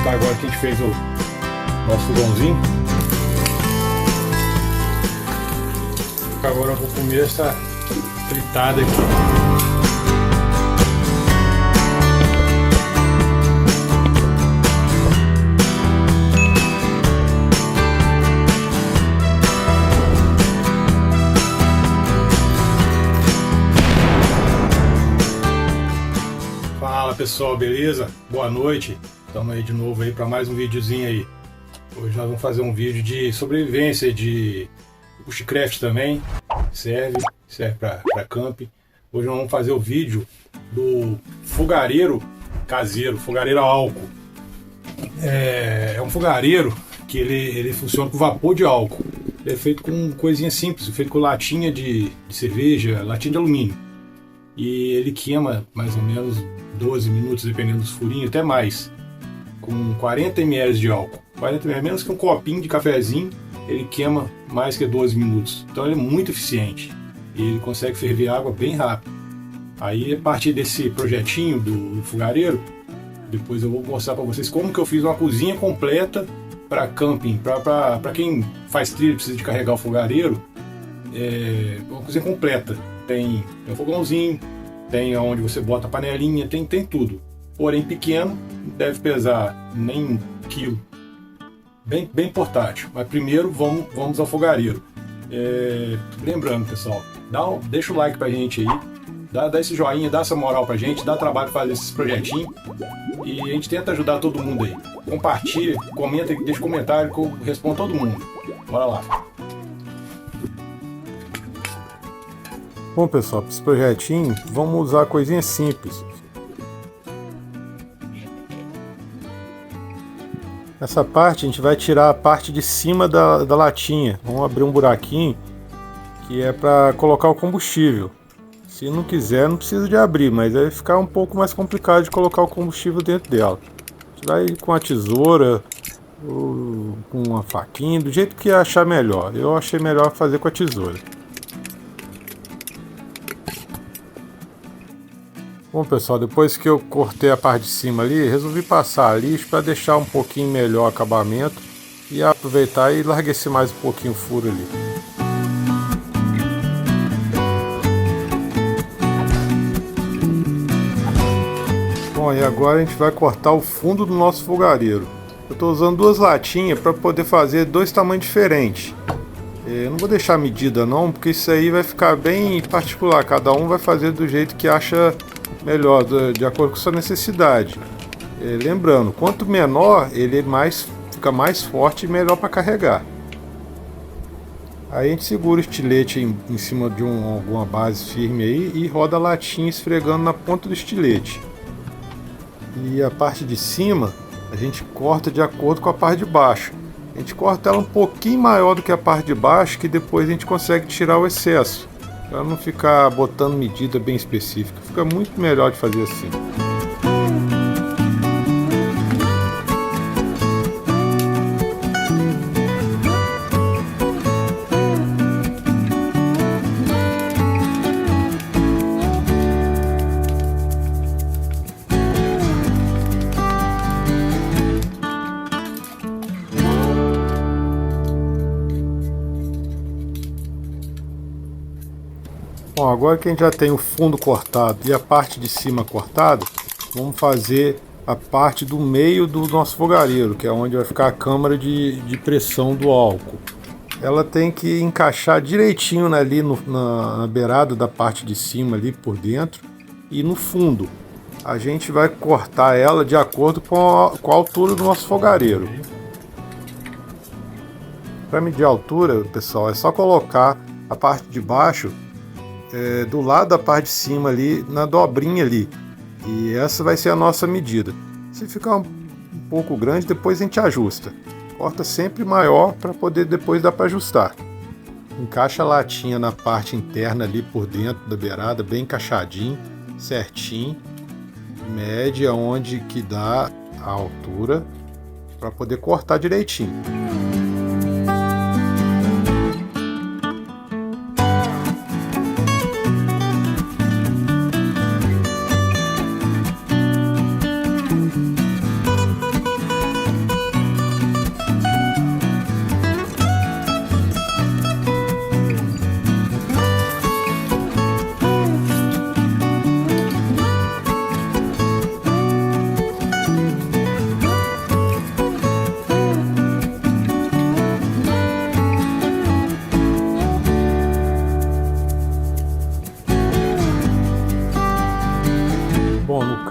aproveitar agora que a gente fez o nosso fogãozinho. Agora eu vou comer essa fritada aqui. Fala pessoal, beleza? Boa noite. Estamos aí de novo aí para mais um videozinho aí. Hoje nós vamos fazer um vídeo de sobrevivência, de bushcraft também. Serve para camping. Hoje nós vamos fazer o vídeo do fogareiro caseiro, fogareiro a álcool. É um fogareiro que ele funciona com vapor de álcool. Ele é feito com coisinha simples, feito com latinha de cerveja, latinha de alumínio. E ele queima mais ou menos 12 minutos, dependendo dos furinhos, até mais. Com 40 ml de álcool. 40 ml, menos que um copinho de cafezinho, ele queima mais que 12 minutos. Então ele é muito eficiente. E ele consegue ferver água bem rápido. Aí, a partir desse projetinho do fogareiro, depois eu vou mostrar para vocês como que eu fiz uma cozinha completa para camping. Para quem faz trilha e precisa de carregar o fogareiro, é uma cozinha completa. Tem um fogãozinho, tem onde você bota a panelinha, tem tudo. Porém pequeno, não deve pesar nem 1 quilo. Bem portátil. Mas primeiro vamos ao fogareiro. Lembrando, pessoal, deixa o like pra gente aí, dá esse joinha, dá essa moral pra gente, dá trabalho pra fazer esses projetinhos e a gente tenta ajudar todo mundo aí. Compartilha, comenta, deixa comentário que eu respondo todo mundo. Bora lá. Bom pessoal, para esse projetinho vamos usar coisinhas simples. Essa parte a gente vai tirar a parte de cima da latinha. Vamos abrir um buraquinho que é para colocar o combustível. Se não quiser, não precisa de abrir, mas vai ficar um pouco mais complicado de colocar o combustível dentro dela. A gente vai com a tesoura, ou com uma faquinha, do jeito que achar melhor. Eu achei melhor fazer com a tesoura. Bom pessoal, depois que eu cortei a parte de cima ali, resolvi passar lixo para deixar um pouquinho melhor o acabamento e aproveitar e larguecer mais um pouquinho o furo ali. Bom, e agora a gente vai cortar o fundo do nosso fogareiro. Eu estou usando 2 latinhas para poder fazer 2 tamanhos diferentes. Eu não vou deixar medida não, porque isso aí vai ficar bem particular, cada um vai fazer do jeito que acha melhor, de acordo com sua necessidade. Lembrando, quanto menor, ele fica mais forte e melhor para carregar. Aí a gente segura o estilete em cima de alguma base firme aí e roda a latinha esfregando na ponta do estilete. E a parte de cima a gente corta de acordo com a parte de baixo. A gente corta ela um pouquinho maior do que a parte de baixo, que depois a gente consegue tirar o excesso, para não ficar botando medida bem específica. Fica muito melhor de fazer assim. Bom, agora que a gente já tem o fundo cortado e a parte de cima cortada, vamos fazer a parte do meio do nosso fogareiro, que é onde vai ficar a câmara de pressão do álcool. Ela tem que encaixar direitinho ali na beirada da parte de cima, ali por dentro, e no fundo. A gente vai cortar ela de acordo com a altura do nosso fogareiro. Para medir a altura, pessoal, é só colocar a parte de baixo do lado da parte de cima ali, na dobrinha ali, e essa vai ser a nossa medida. Se ficar um pouco grande, depois a gente ajusta. Corta sempre maior para poder depois dar para ajustar. Encaixa a latinha na parte interna ali por dentro da beirada, bem encaixadinho, certinho. Mede aonde que dá a altura para poder cortar direitinho.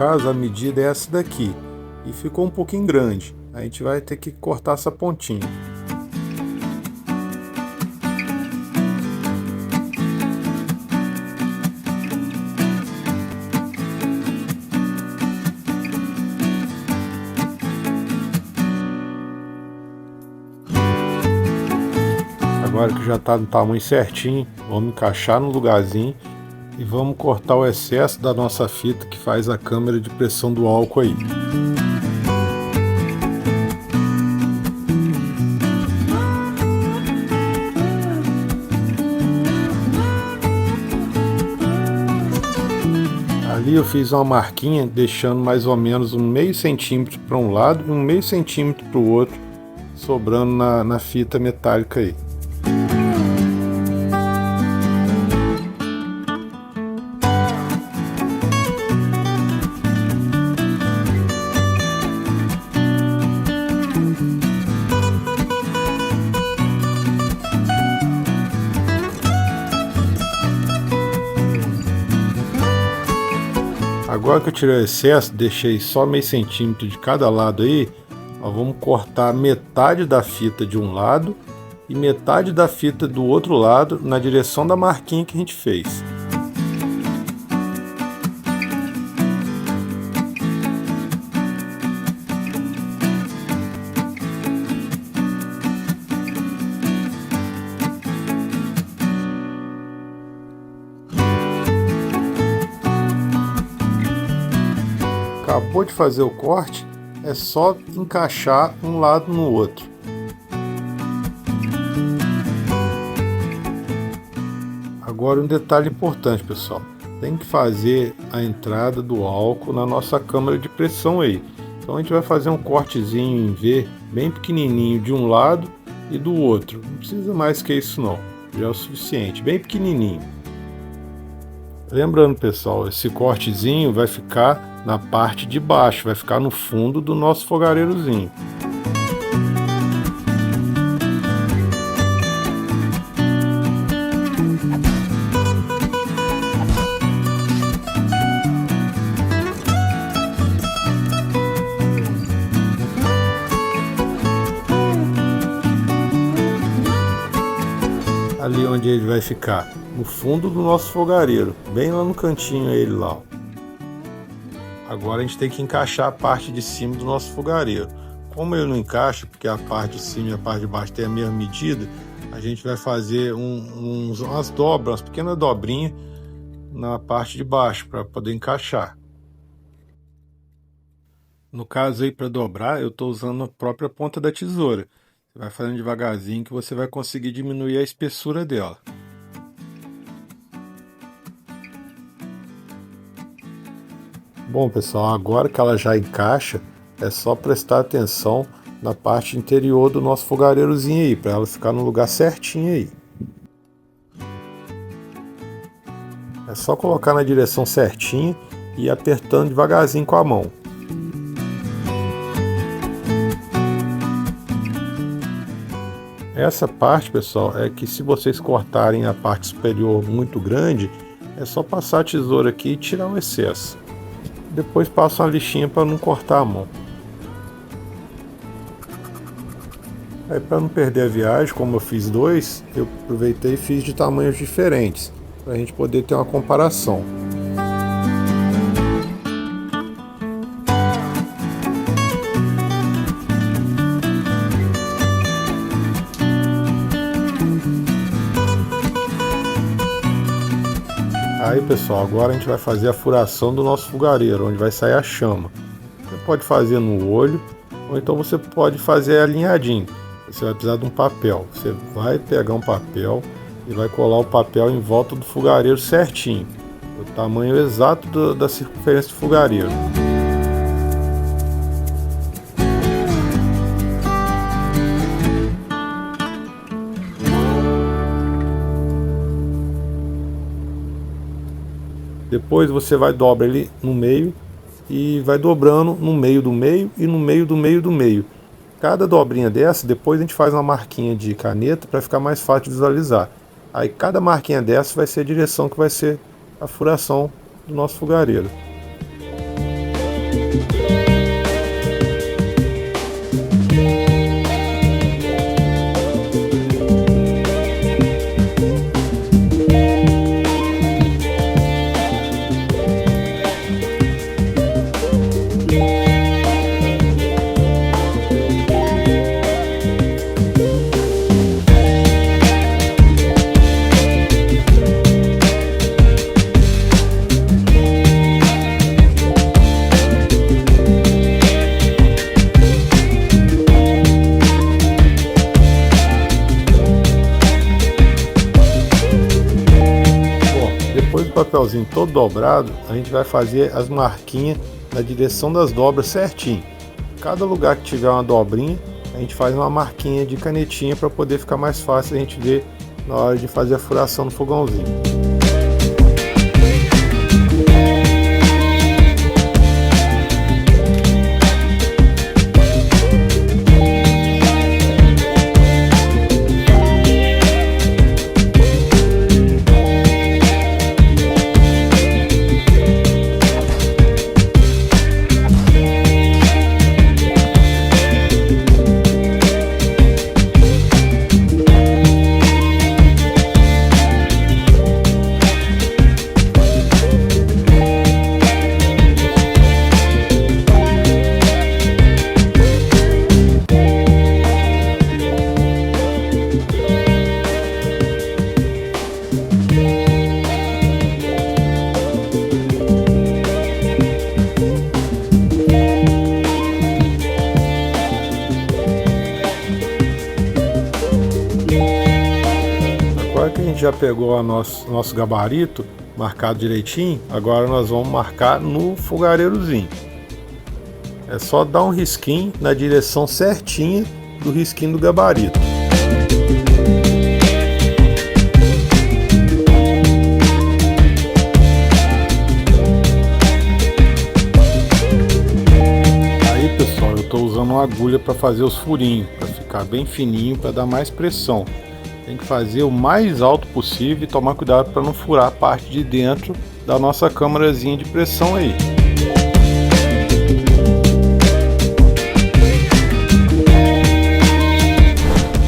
caso a medida é essa daqui e ficou um pouquinho grande. A gente vai ter que cortar essa pontinha. Agora que já está no tamanho certinho, vamos encaixar no lugarzinho e vamos cortar o excesso da nossa fita que faz a câmara de pressão do álcool aí. Ali eu fiz uma marquinha deixando mais ou menos 1/2 centímetro para um lado e 1/2 centímetro para o outro, sobrando na fita metálica aí. Agora que eu tirei o excesso, deixei só meio centímetro de cada lado aí, nós vamos cortar metade da fita de um lado e metade da fita do outro lado na direção da marquinha que a gente fez. Acabou de fazer o corte, é só encaixar um lado no outro. Agora um detalhe importante, pessoal, tem que fazer a entrada do álcool na nossa câmara de pressão aí. Então a gente vai fazer um cortezinho em V bem pequenininho de um lado e do outro. Não precisa mais que isso não, já é o suficiente, bem pequenininho. Lembrando, pessoal, esse cortezinho vai ficar na parte de baixo, vai ficar no fundo do nosso fogareirozinho. Ali onde ele vai ficar, no fundo do nosso fogareiro, bem lá no cantinho ele lá. Agora a gente tem que encaixar a parte de cima do nosso fogareiro. Como ele não encaixa, porque a parte de cima e a parte de baixo tem a mesma medida, a gente vai fazer umas dobras, umas pequenas dobrinhas na parte de baixo para poder encaixar. No caso aí, para dobrar, eu estou usando a própria ponta da tesoura. Você vai fazendo devagarzinho que você vai conseguir diminuir a espessura dela. Bom, pessoal, agora que ela já encaixa, é só prestar atenção na parte interior do nosso fogareirozinho aí, para ela ficar no lugar certinho aí. É só colocar na direção certinha e ir apertando devagarzinho com a mão. Essa parte, pessoal, é que se vocês cortarem a parte superior muito grande, é só passar a tesoura aqui e tirar o excesso. Depois passa uma lixinha para não cortar a mão. Aí, para não perder a viagem, como eu fiz dois, eu aproveitei e fiz de tamanhos diferentes, para a gente poder ter uma comparação. Aí, pessoal, agora a gente vai fazer a furação do nosso fogareiro, onde vai sair a chama. Você pode fazer no olho, ou então você pode fazer alinhadinho. Você vai precisar de um papel. Você vai pegar um papel e vai colar o papel em volta do fogareiro certinho, o tamanho exato da circunferência do fogareiro. Depois você vai dobrar ele no meio e vai dobrando no meio do meio e no meio do meio do meio. Cada dobrinha dessa, depois a gente faz uma marquinha de caneta para ficar mais fácil de visualizar. Aí cada marquinha dessa vai ser a direção que vai ser a furação do nosso fogareiro. papelzinho todo dobrado, a gente vai fazer as marquinhas na direção das dobras certinho. Cada lugar que tiver uma dobrinha, a gente faz uma marquinha de canetinha para poder ficar mais fácil a gente ver na hora de fazer a furação no fogãozinho. Agora que a gente já pegou o nosso gabarito marcado direitinho, agora nós vamos marcar no fogareirozinho. É só dar um risquinho na direção certinha do risquinho do gabarito. Aí pessoal, eu estou usando uma agulha para fazer os furinhos, para ficar bem fininho, para dar mais pressão. Tem que fazer o mais alto possível e tomar cuidado para não furar a parte de dentro da nossa câmarazinha de pressão aí.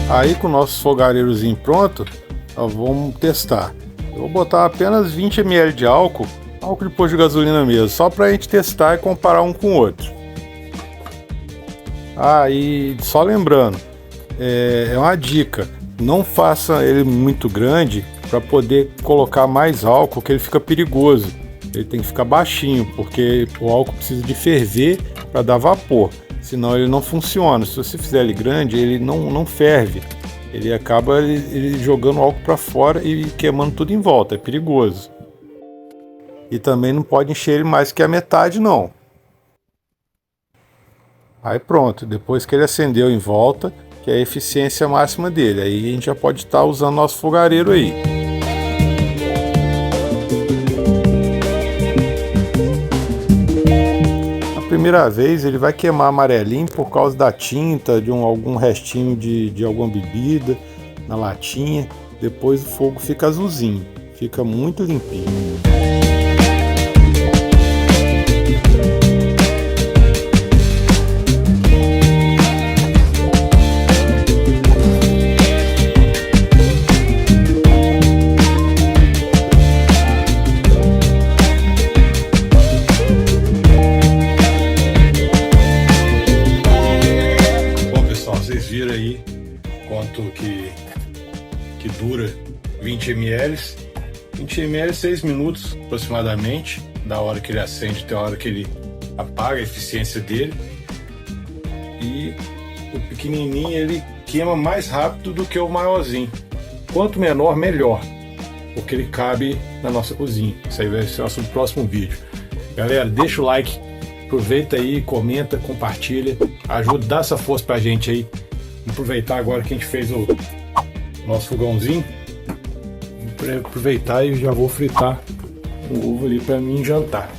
Aí com o nosso fogareirozinho pronto, nós vamos testar. Eu vou botar apenas 20 ml de álcool de posto de gasolina mesmo, só para a gente testar e comparar um com o outro. E só lembrando, é uma dica. Não faça ele muito grande para poder colocar mais álcool, que ele fica perigoso. Ele tem que ficar baixinho, porque o álcool precisa de ferver para dar vapor, senão ele não funciona. Se você fizer ele grande, ele não ferve. Ele acaba ele jogando o álcool para fora e queimando tudo em volta, é perigoso. E também não pode encher ele mais que a metade não. Aí pronto, depois que ele acendeu em volta, que é a eficiência máxima dele, aí a gente já pode estar usando nosso fogareiro aí. A primeira vez ele vai queimar amarelinho por causa da tinta, de algum restinho de alguma bebida na latinha. Depois o fogo fica azulzinho, fica muito limpinho. Vocês viram aí quanto que dura 20 ml. 20 ml 6 minutos aproximadamente, da hora que ele acende até a hora que ele apaga, a eficiência dele. E o pequenininho ele queima mais rápido do que o maiorzinho. Quanto menor, melhor, porque ele cabe na nossa cozinha. Isso aí vai ser o nosso próximo vídeo. Galera, deixa o like, aproveita aí, comenta, compartilha, ajuda, dá essa força pra gente aí. Vamos aproveitar agora que a gente fez o nosso fogãozinho. Vou aproveitar e já vou fritar o ovo ali pra mim jantar.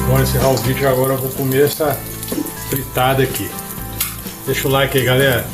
Vou encerrar o vídeo agora, eu vou comer essa fritada aqui. Deixa o like aí, galera.